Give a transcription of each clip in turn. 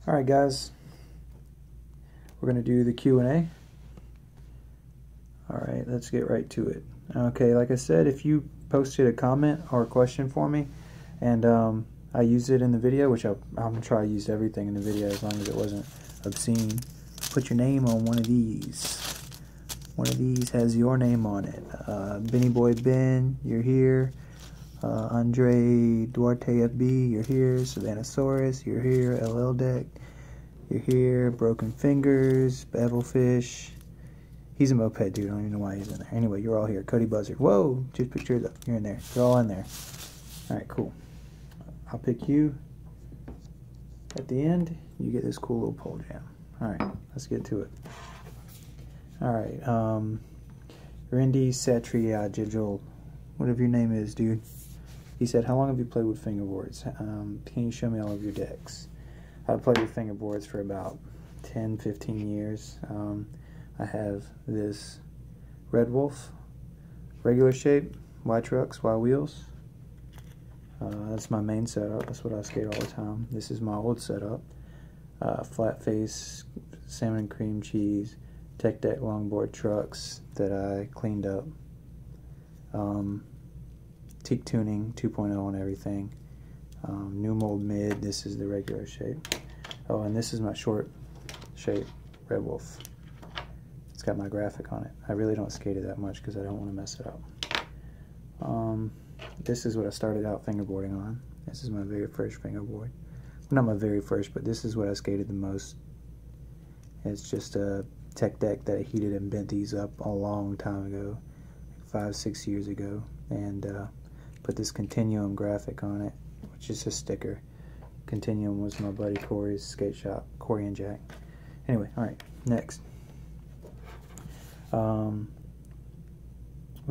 Alright guys, we're going to do the Q&A. Alright, let's get right to it. Okay, like I said, if you posted a comment or a question for me and I used it in the video, which I'm going to try to use everything in the video as long as it wasn't obscene, put your name on one of these. One of these has your name on it. Benny Boy Ben, you're here. Andre Duarte FB, you're here. Savannahsaurus, you're here. LL Deck, you're here. Broken Fingers, Bevelfish. He's a moped dude. I don't even know why he's in there. Anyway, you're all here. Cody Buzzard. Whoa, just put yours up. You're in there. You're all in there. Alright, cool. I'll pick you. At the end, you get this cool little pole jam. Alright, let's get to it. Alright, Randy Satriagil, whatever your name is, dude. He said, how long have you played with fingerboards? Can you show me all of your decks? I've played with fingerboards for about 10-15 years. I have this Red Wolf, regular shape, Y trucks, Y wheels. That's my main setup. That's what I skate all the time. This is my old setup. Flat face, salmon and cream cheese, tech deck longboard trucks that I cleaned up. Teak tuning 2.0 on everything. New mold mid. This is the regular shape. Oh, and this is my short shape Red Wolf. It's got my graphic on it. I really don't skate it that much because I don't want to mess it up. This is what I started out fingerboarding on. This is my very first fingerboard. Not my very first, but this is what I skated the most. It's just a tech deck that I heated and bent these up a long time ago, 5-6 years ago, and put this Continuum graphic on it, which is a sticker. Continuum was my buddy Corey's skate shop, Corey and Jack. Anyway, alright, next. When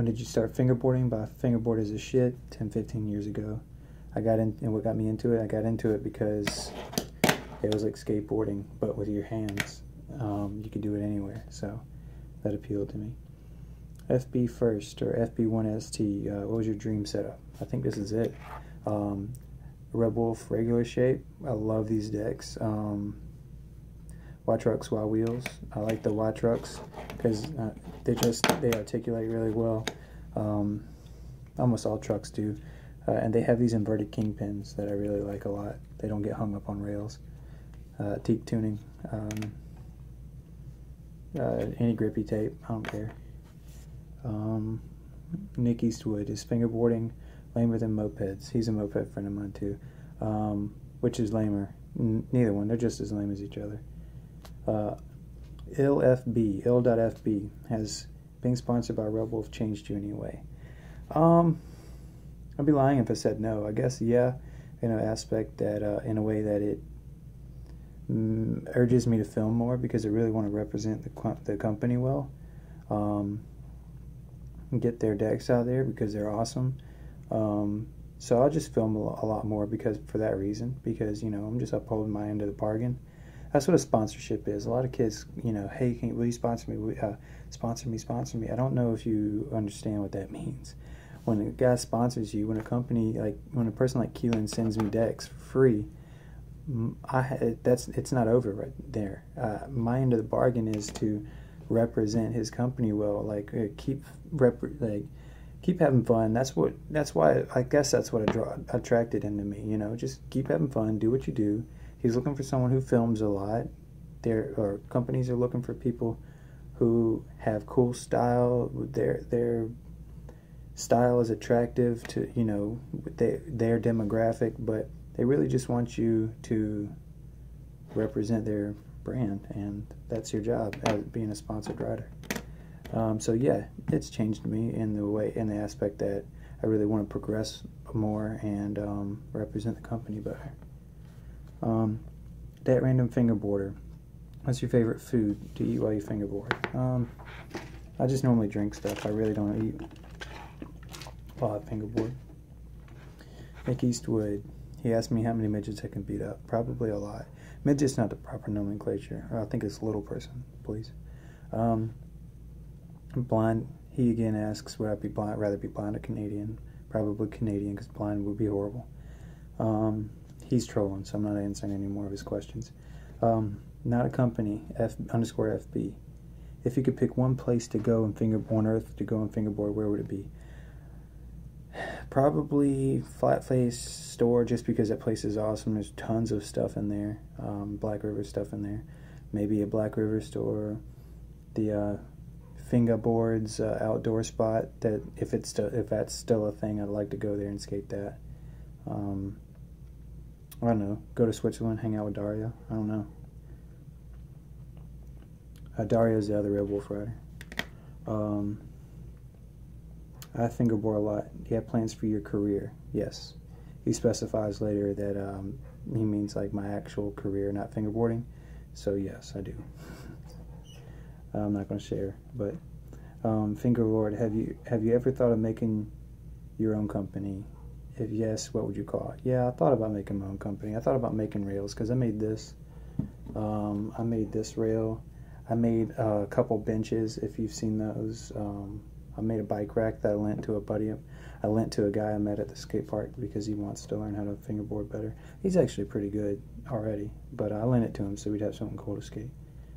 did you start fingerboarding? By fingerboard is a shit, 10-15 years ago. I got in, and what got me into it, I got into it because it was like skateboarding, but with your hands. You could do it anywhere, so that appealed to me. FB First, or FB1ST, what was your dream setup? I think this is it. Red Wolf, regular shape. I love these decks. Y trucks, Y wheels. I like the Y trucks because they articulate really well. Almost all trucks do. And they have these inverted kingpins that I really like a lot. They don't get hung up on rails. Teak tuning. Any grippy tape, I don't care. Nick Eastwood is fingerboarding lamer than mopeds. He's a moped friend of mine too. Which is lamer? Neither one. They're just as lame as each other. ill.fb has being sponsored by Red Wolf changed you in any way? I'd be lying if I said no. I guess yeah, in an aspect that in a way that it urges me to film more because I really want to represent the company well. Get their decks out there because they're awesome. So I'll just film a lot more because for that reason, because you know I'm just upholding my end of the bargain. That's what a sponsorship is. A lot of kids, you know, hey, will you sponsor me? Sponsor me. I don't know if you understand what that means. When a guy sponsors you, when a company, like when a person like Keelan sends me decks for free, it's not over right there. My end of the bargain is to represent his company well. Like keep having fun. That's why I guess that's what attracted him to me. You know, just keep having fun. Do what you do. He's looking for someone who films a lot. Or companies are looking for people who have cool style. Their style is attractive to, you know, their demographic, but they really just want you to represent their brand, and that's your job as being a sponsored rider. So yeah, it's changed me in the aspect that I really want to progress more and represent the company better. That random fingerboarder. What's your favorite food to eat while you fingerboard? I just normally drink stuff. I really don't eat while I fingerboard. Nick Eastwood. He asked me how many midgets I can beat up. Probably a lot. Midget's not the proper nomenclature. I think it's little person, please. Blind. He again asks, would I be blind? Rather be blind or Canadian? Probably Canadian, because blind would be horrible. He's trolling, so I'm not answering any more of his questions. Not a company, F_FB. If you could pick one place to go on Earth to go and fingerboard, where would it be? Probably Flat Face Store, just because that place is awesome. There's tons of stuff in there, Black River stuff in there. Maybe a Black River store, the Fingerboard's outdoor spot. That if that's still a thing, I'd like to go there and skate that. I don't know. Go to Switzerland, hang out with Dario. I don't know. Dario's the other Red Wolf rider. I fingerboard a lot. Do you have plans for your career? Yes. He specifies later that he means like my actual career, not fingerboarding. So yes, I do. I'm not going to share, but fingerboard. Have you ever thought of making your own company? If yes, what would you call it? Yeah, I thought about making my own company. I thought about making rails because I made this. I made this rail. I made a couple benches. If you've seen those. I made a bike rack that I lent to a buddy. I lent to a guy I met at the skate park because he wants to learn how to fingerboard better. He's actually pretty good already, but I lent it to him so we'd have something cool to skate.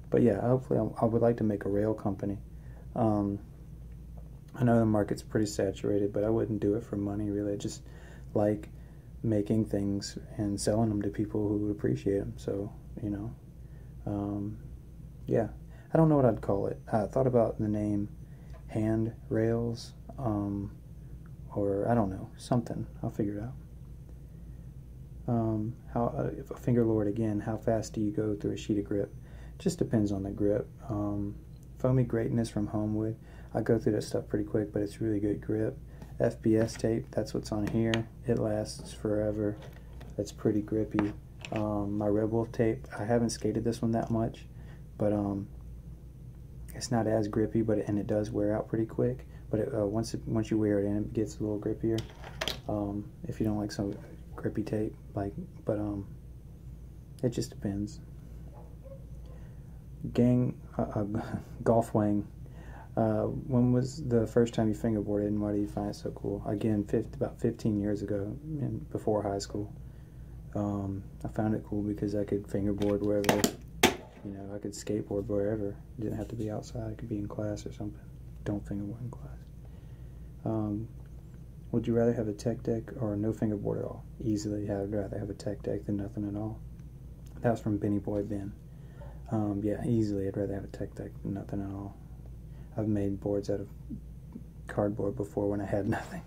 But yeah, hopefully I would like to make a rail company. I know the market's pretty saturated, but I wouldn't do it for money really. I just like making things and selling them to people who would appreciate them. So, you know, yeah. I don't know what I'd call it. I thought about the name Hand Rails, or I don't know, something. I'll figure it out. If a fingerboard again, how fast do you go through a sheet of grip? Just depends on the grip. Foamy greatness from Homewood. I go through that stuff pretty quick, but it's really good grip. FBS tape, that's what's on here. It lasts forever. That's pretty grippy. My Red Wolf tape, I haven't skated this one that much, but it's not as grippy, and it does wear out pretty quick. But once you wear it in, it gets a little grippier. If you don't like some grippy tape, it just depends. Golf Wang. When was the first time you fingerboarded, and why do you find it so cool? Again, about 15 years ago, before high school. I found it cool because I could fingerboard wherever. You know, I could skateboard wherever. It didn't have to be outside. It could be in class or something. Don't fingerboard in class. Would you rather have a tech deck or no fingerboard at all? Easily, I'd rather have a tech deck than nothing at all. That was from Benny Boy Ben. Yeah, easily, I'd rather have a tech deck than nothing at all. I've made boards out of cardboard before when I had nothing.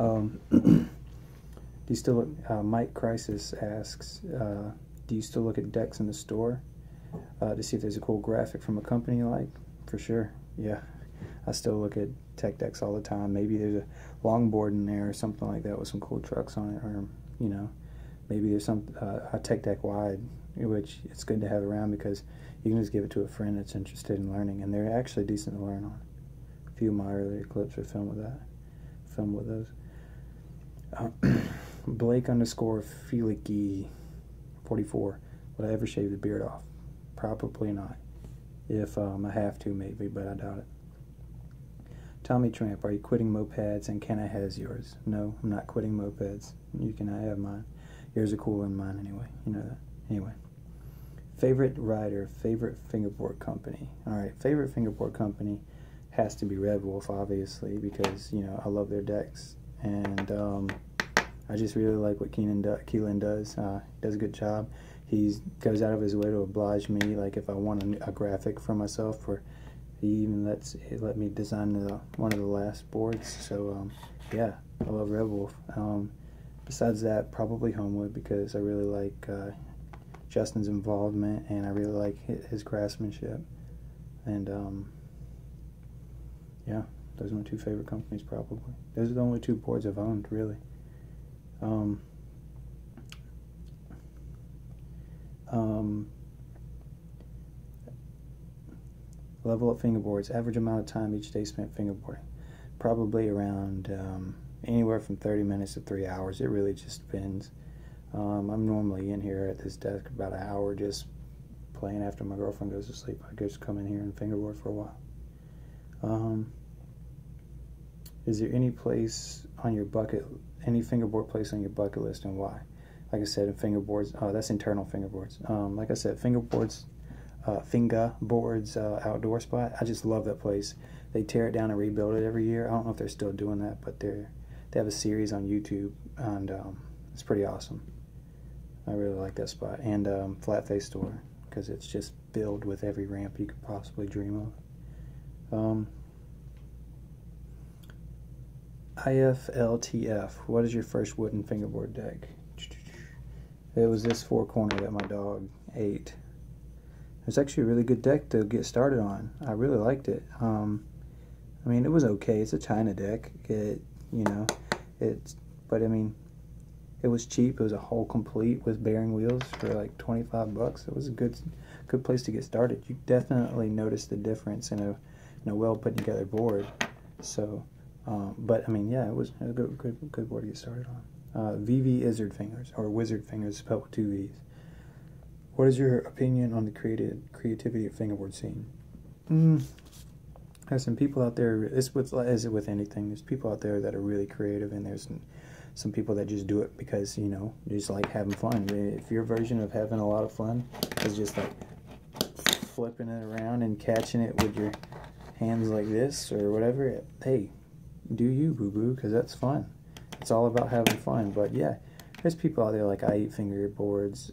Do you still look, Mike Crisis asks, do you still look at decks in the store to see if there's a cool graphic from a company you like? For sure, yeah. I still look at tech decks all the time. Maybe there's a longboard in there or something like that with some cool trucks on it, or, you know, maybe there's a tech deck wide, which it's good to have around because you can just give it to a friend that's interested in learning, and they're actually decent to learn on. A few of my earlier clips are filmed with those. Blake_Feelicky 44. Would I ever shave the beard off? Probably not. If I have to, maybe, but I doubt it. Tommy Tramp, are you quitting mopeds, and can I has yours? No, I'm not quitting mopeds. You can have mine. Yours are cooler than mine anyway. You know that. Anyway. Favorite rider, favorite fingerboard company. Alright, favorite fingerboard company has to be Red Wolf, obviously, because, you know, I love their decks. And I just really like what Keelan does. He does a good job. He goes out of his way to oblige me, like if I want a graphic for myself, or he even let me design one of the last boards. So yeah, I love Red Wolf. Besides that, probably Homewood, because I really like Justin's involvement, and I really like his craftsmanship. And yeah, those are my two favorite companies, probably. Those are the only two boards I've owned, really. Level up fingerboards. Average amount of time each day spent fingerboarding. Probably around anywhere from 30 minutes to 3 hours. It really just depends. I'm normally in here at this desk about an hour just playing after my girlfriend goes to sleep. I just come in here and fingerboard for a while. Is there any fingerboard place on your bucket list, and why? like I said, fingerboards. That's internal fingerboards. Like I said, fingerboards outdoor spot. I just love that place. They tear it down and rebuild it every year. I don't know if they're still doing that, but they have a series on YouTube, and it's pretty awesome. I really like that spot. And Flat Face Store, because it's just filled with every ramp you could possibly dream of. IFLTF, what is your first wooden fingerboard deck? It was this four corner that my dog ate. It's actually a really good deck to get started on. I really liked it. I mean, it was okay. It's a China deck. But I mean, it was cheap. It was a whole complete with bearing wheels for like $25. It was a good place to get started. You definitely notice the difference in a well put together board. So, but I mean, yeah, it was a good board to get started on. VV Izzard Fingers, or Wizard Fingers, spelled with 2 V's. What is your opinion on the creativity of fingerboard scene? There's some people out there, as it with anything, there's people out there that are really creative, and there's some people that just do it because, you know, they just like having fun. If your version of having a lot of fun is just like flipping it around and catching it with your hands like this or whatever, hey, do you, boo-boo, because that's fun. It's all about having fun. But yeah, there's people out there like I Eat Fingerboards.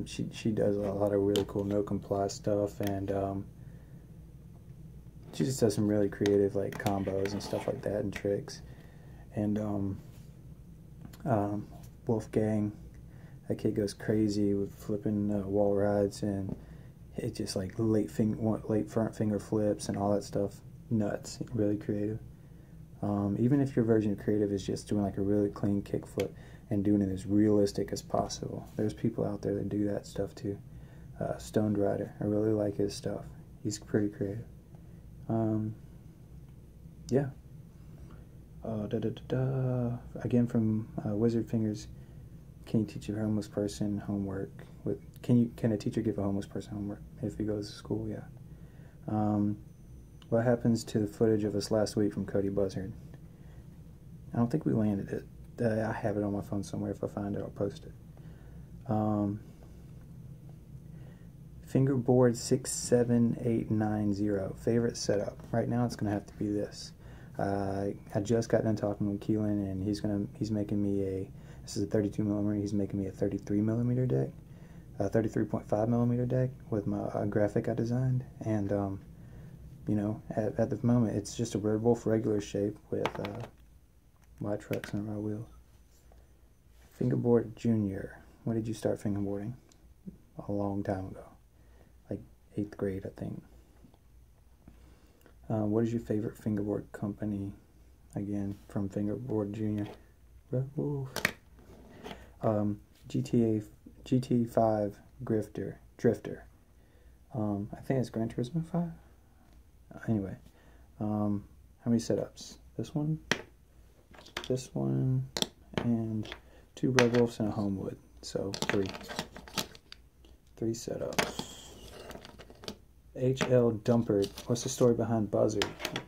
She does a lot of really cool no comply stuff, and she just does some really creative like combos and stuff like that and tricks. And Wolfgang, that kid goes crazy with flipping wall rides, and it just like late front finger flips and all that stuff. Nuts. Really creative. Even if your version of creative is just doing like a really clean kickflip and doing it as realistic as possible, there's people out there that do that stuff too. Stoned Rider, I really like his stuff. He's pretty creative. Yeah. Again from Wizard Fingers. Can you teach a homeless person homework? Can a teacher give a homeless person homework if he goes to school? Yeah. What happens to the footage of us last week from Cody Buzzard? I don't think we landed it. I have it on my phone somewhere. If I find it, I'll post it. Fingerboard 67890. Favorite setup. Right now it's going to have to be this. I just got done talking with Keelan, and he's making me this is a 32 millimeter. He's making me a 33 millimeter deck, a 33.5 millimeter deck with my graphic I designed, and you know, at the moment it's just a werewolf regular shape with wide trucks and wide wheels. Fingerboard Junior. When did you start fingerboarding? A long time ago, like 8th grade, I think. What is your favorite fingerboard company? Again, from Fingerboard Junior. Werewolf. GT5 Drifter. I think it's Gran Turismo 5. Anyway, how many setups? This one, and 2 werewolves and a homewood. So 3 setups. HL Dumpert. What's the story behind Buzzard?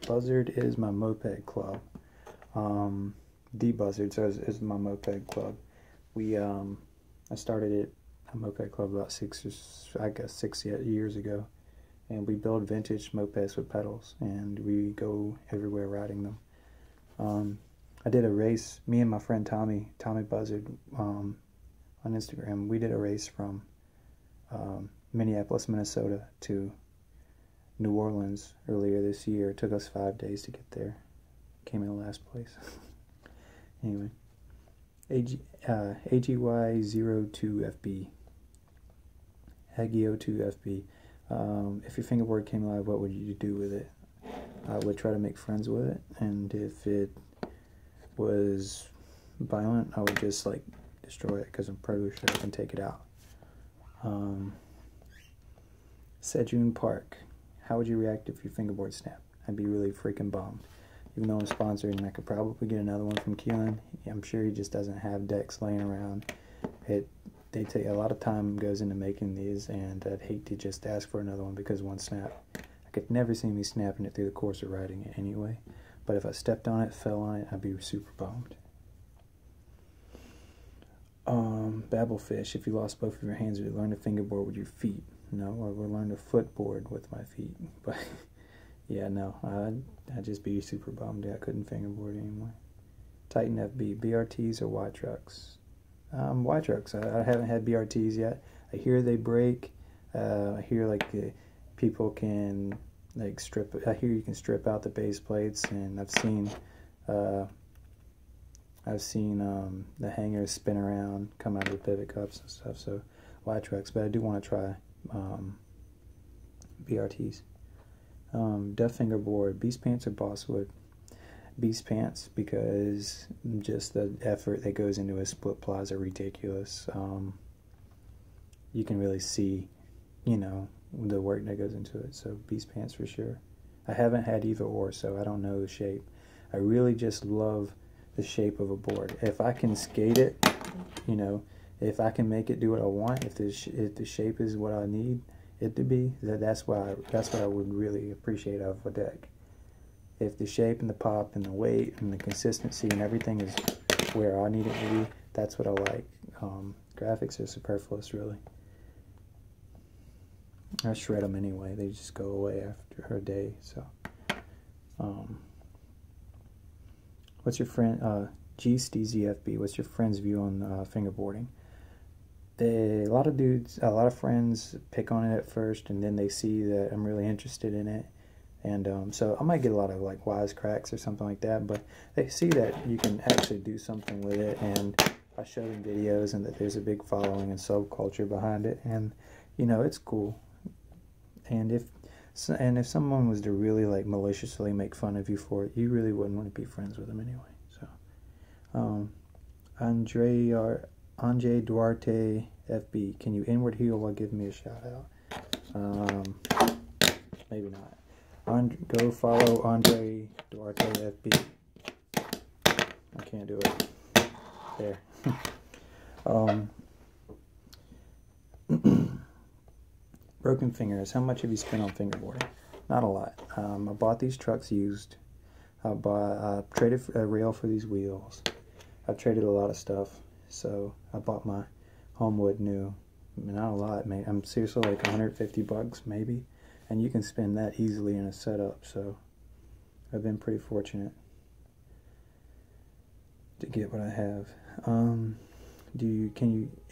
Buzzard is my moped club. The Buzzard is my moped club. I started it a moped club about 6 years ago, and we build vintage mopeds with pedals, and we go everywhere riding them. I did a race. Me and my friend Tommy Buzzard, on Instagram. We did a race from Minneapolis, Minnesota to New Orleans earlier this year. It took us 5 days to get there. Came in last place. Anyway, AGY02FB. Agio2FB. If your fingerboard came alive, what would you do with it? I would try to make friends with it, and if it was violent, I would just like destroy it, because I'm pretty sure I can take it out. Sejun Park. How would you react if your fingerboard snapped? I'd be really freaking bummed. Even though I'm sponsored and I could probably get another one from Keelan, I'm sure he just doesn't have decks laying around. They take a lot of time goes into making these, and I'd hate to just ask for another one because one snap. I could never see me snapping it through the course of riding it anyway. But if I stepped on it, fell on it, I'd be super bummed. Babelfish, if you lost both of your hands, would you learn to fingerboard with your feet? No, I would learn to footboard with my feet. But yeah, no, I'd just be super bummed. I couldn't fingerboard anymore. Titan FB, BRTs or Y trucks? Y trucks. I haven't had BRTs yet. I hear they break. I hear like people can like strip. I hear you can strip out the base plates, and I've seen the hangers spin around, come out of the pivot cups and stuff. So Y trucks, but I do want to try BRTs. Duff Fingerboard, Beast Pants or Bosswood? Beast Pants, because just the effort that goes into a split plaza are ridiculous. You can really see, you know, the work that goes into it. So Beast Pants for sure. I haven't had either or, so I don't know the shape. I really just love the shape of a board. If I can skate it, you know, if I can make it do what I want, if the shape is what I need it to be, that's what I would really appreciate out of a deck. If the shape and the pop and the weight and the consistency and everything is where I need it to be, that's what I like. Graphics are superfluous, really. I shred them anyway. They just go away after a day. So, what's your friend GSTZFB? What's your friend's view on fingerboarding? A lot of friends pick on it at first, and then they see that I'm really interested in it, and so I might get a lot of like wisecracks or something like that. But they see that you can actually do something with it, and I show them videos, and that there's a big following and subculture behind it, and you know, it's cool. And if someone was to really like maliciously make fun of you for it, you really wouldn't want to be friends with them anyway. So, Andre Duarte FB, can you inward heel while giving me a shout out? Maybe not. Go follow Andre Duarte FB. I can't do it. There. Broken fingers. How much have you spent on fingerboarding? Not a lot. I bought these trucks used. I traded a rail for these wheels. I've traded a lot of stuff. So I bought my Homewood new. Not a lot, mate. I'm seriously like $150 maybe, and you can spend that easily in a setup. So I've been pretty fortunate to get what I have.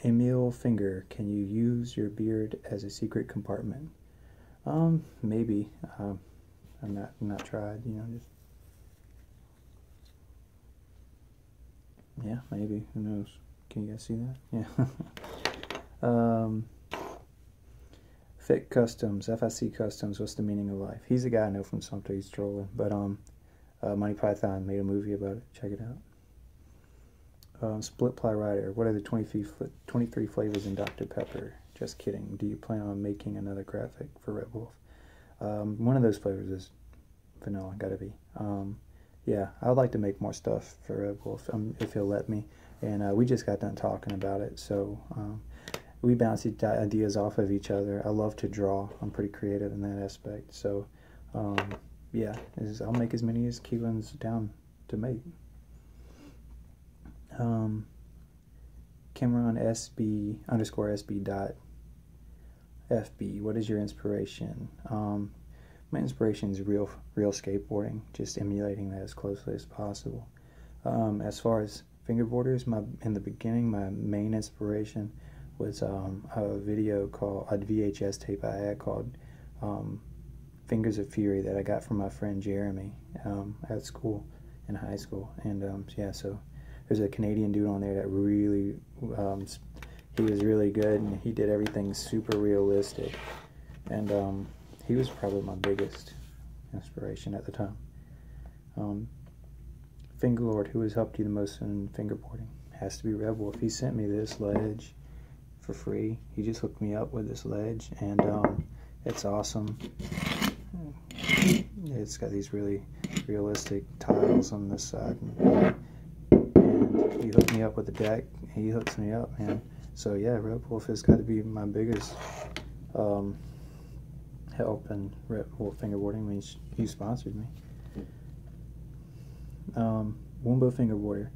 Emil Finger, can you use your beard as a secret compartment? Maybe. I'm not tried, you know, just yeah, maybe. Who knows? Can you guys see that? Yeah. Fit Customs, FIC Customs, what's the meaning of life? He's a guy I know from Sumter, he's trolling. But Monty Python made a movie about it. Check it out. Split Ply Rider, what are the 23 flavors in Dr. Pepper? Just kidding. Do you plan on making another graphic for Red Wolf? One of those flavors is vanilla, gotta be. Yeah, I would like to make more stuff for Red Wolf, if he'll let me. And we just got done talking about it, so we bounce ideas off of each other. I love to draw. I'm pretty creative in that aspect. So, yeah, I'll make as many as Keelan's down to make. Cameron SB _SB dot FB. What is your inspiration? My inspiration is real skateboarding, just emulating that as closely as possible. As far as fingerboarders, in the beginning, my main inspiration was a video called a VHS tape I had called Fingers of Fury that I got from my friend Jeremy at school, in high school. And yeah, so there's a Canadian dude on there that really, he was really good, and he did everything super realistic. And he was probably my biggest inspiration at the time. Fingerlord, who has helped you the most in fingerboarding? Has to be Red Wolf. He sent me this ledge for free. He just hooked me up with this ledge, and it's awesome. It's got these really realistic tiles on this side, and he hooked me up with the deck. He hooks me up, man. So yeah, Red Wolf has got to be my biggest help in Red Wolf fingerboarding. I mean, he sponsored me. Wumbo Fingerboarder.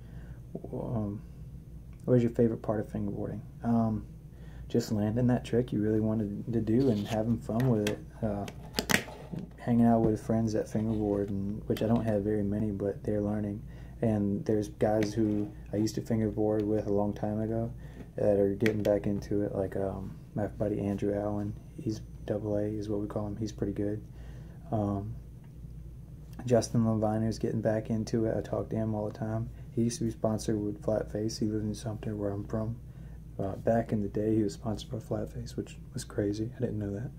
What was your favorite part of fingerboarding? Just landing that trick you really wanted to do and having fun with it. Hanging out with friends at fingerboard, which I don't have very many, but they're learning. And there's guys who I used to fingerboard with a long time ago that are getting back into it, like my buddy Andrew Allen. He's AA is what we call him. He's pretty good. Justin Levine is getting back into it. I talk to him all the time. He used to be sponsored with Flat Face. He lives in Sumter, where I'm from. Back in the day, he was sponsored by Flat Face, which was crazy. I didn't know that.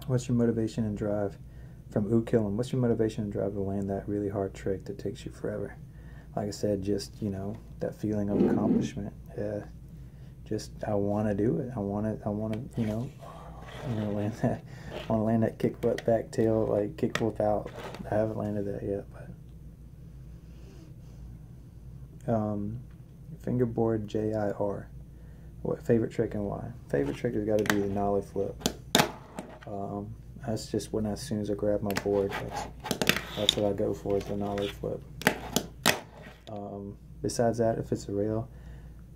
What's your motivation and drive? From Killen, what's your motivation and drive to land that really hard trick that takes you forever? Like I said, just, that feeling of accomplishment. Just, I want to do it. I want to, I'm gonna land that. I want to land that kickflip back tail, like kickflip out. I haven't landed that yet, but fingerboard JIR. What favorite trick and why? Favorite trick has got to be the nollie flip. That's just when, as soon as I grab my board, that's what I go for, is the nollie flip. Besides that, if it's a rail,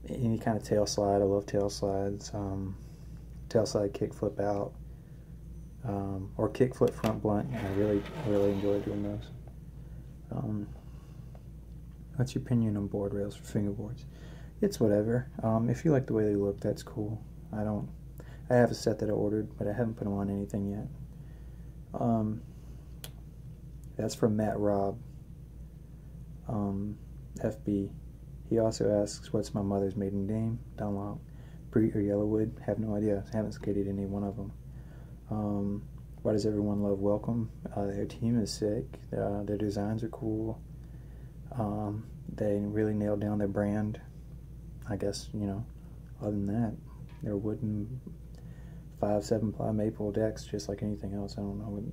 any kind of tail slide. I love tail slides. Tail slide kickflip out, or kickflip front blunt. I really enjoy doing those. What's your opinion on board rails for fingerboards? It's whatever. If you like the way they look, that's cool. I have a set that I ordered, but I haven't put them on anything yet. That's from Matt Robb, FB. He also asks, what's my mother's maiden name? Dunlop, Bree, or Yellowwood? Have no idea. I haven't skated any one of them. Why does everyone love Welcome? Their team is sick. Their designs are cool. They really nailed down their brand. I guess, other than that, they're wooden 5-7 ply maple decks, just like anything else. I don't know.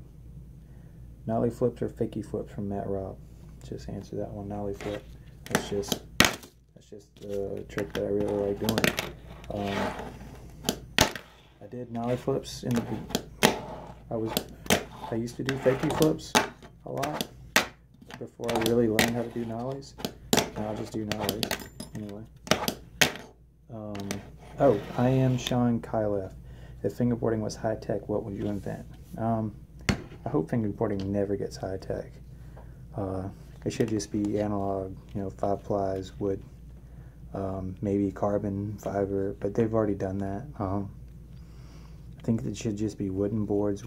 Nollie flips or fakie flips from Matt Robb? Just answer that one. Nollie flip. That's just the trick that I really like doing. I did nollie flips in the. I used to do fakie flips a lot before I really learned how to do nollies. Now I just do nollies anyway. Oh, I am Sean Kylef. If fingerboarding was high tech, what would you invent? I hope fingerboarding never gets high tech. It should just be analog, 5 plies, wood, maybe carbon fiber, but they've already done that. I think it should just be wooden boards.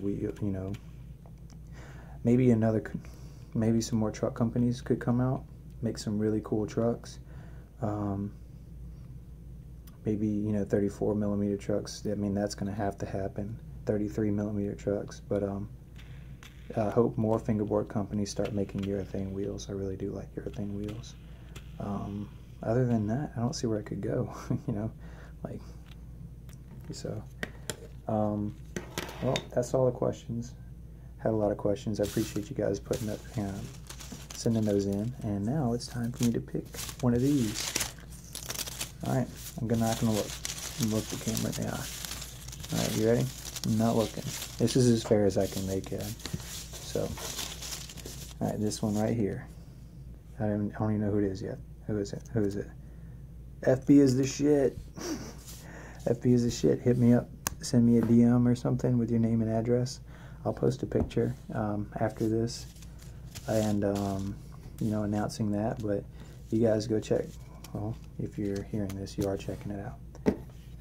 Maybe some more truck companies could come out, make some really cool trucks. Maybe 34 millimeter trucks. I mean, that's going to have to happen. 33 millimeter trucks, but I hope more fingerboard companies start making urethane wheels. I really do like urethane wheels. Other than that, I don't see where I could go. Well, that's all the questions. Had a lot of questions. I appreciate you guys putting up, sending those in. And now it's time for me to pick one of these. All right, I'm not gonna look. Look the camera in the eye. All right, you ready? I'm not looking. This is as fair as I can make it. So, all right, this one right here. I don't even know who it is yet. Who is it? Who is it? FB is the shit. FB is the shit. Hit me up. Send me a DM or something with your name and address. I'll post a picture after this, and announcing that. But you guys go check. Well, if you're hearing this, you are checking it out.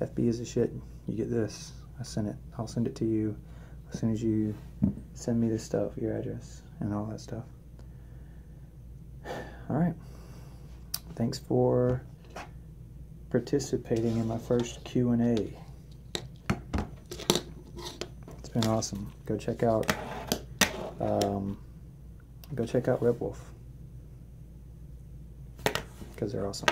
FB is the shit. You get this. I'll send it to you as soon as you send me this stuff, your address and all that stuff. All right. Thanks for participating in my first Q&A. It's been awesome. Go check out Red Wolf, because they're awesome.